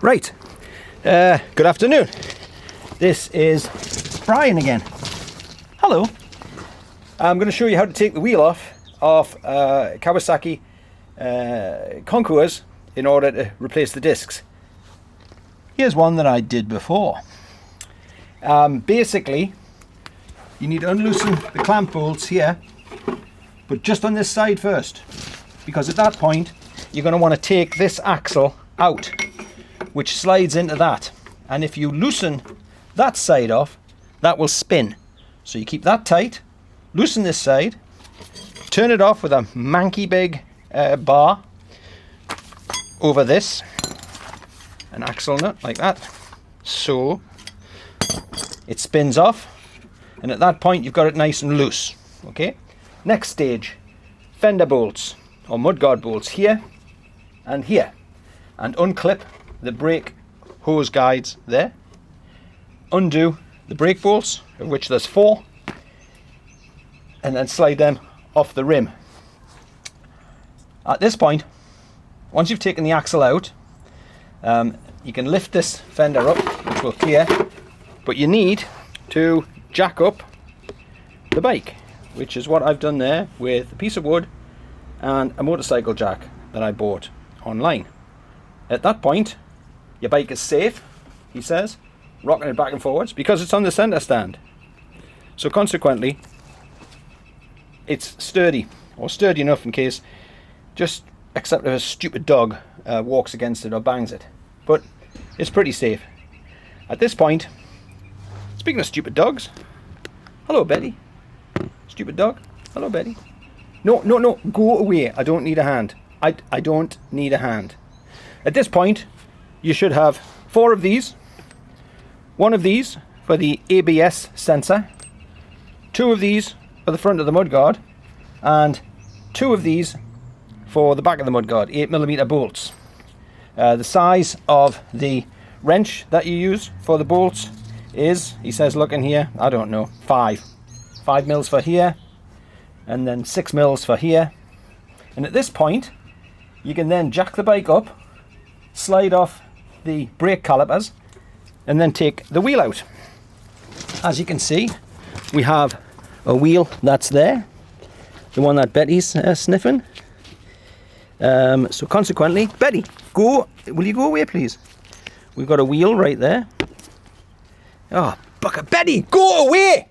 Right, good afternoon. This is Brian again. Hello. I'm going to show you how to take the wheel off Kawasaki Concours in order to replace the discs. Here's one that I did before. Basically, you need to unloosen the clamp bolts here, but just on this side first, because at that point you're going to want to take this axle out, which slides into that, and if you loosen that side off, that will spin. So you keep that tight, loosen this side, turn it off with a manky big bar over this, an axle nut like that, so it spins off, and at that point you've got it nice and loose. Okay, next stage, fender bolts or mudguard bolts here and here, and unclip the brake hose guides there, undo the brake bolts, of which there's 4, and then slide them off the rim. At this point, once you've taken the axle out, you can lift this fender up, which will clear, but you need to jack up the bike, which is what I've done there with a piece of wood and a motorcycle jack that I bought online. At that point, your bike is safe, he says, rocking it back and forwards because it's on the center stand. So consequently, it's sturdy, or sturdy enough in case, just except if a stupid dog walks against it or bangs it. But it's pretty safe. At this point, speaking of stupid dogs, hello Betty. Stupid dog, hello Betty. No, go away. I don't need a hand. I don't need a hand. At this point, you should have 4 of these. 1 of these for the ABS sensor. 2 of these for the front of the mudguard. And 2 of these for the back of the mudguard, 8mm bolts. The size of the wrench that you use for the bolts is, he says, look in here, I don't know, 5 mils for here, and then 6 mils for here. And at this point, you can then jack the bike up, slide off the brake calipers, and then take the wheel out. As you can see, we have a wheel that's there, the one that Betty's sniffing. So consequently, Betty, will you go away please? We've got a wheel right there. Oh, bucket, Betty, go away!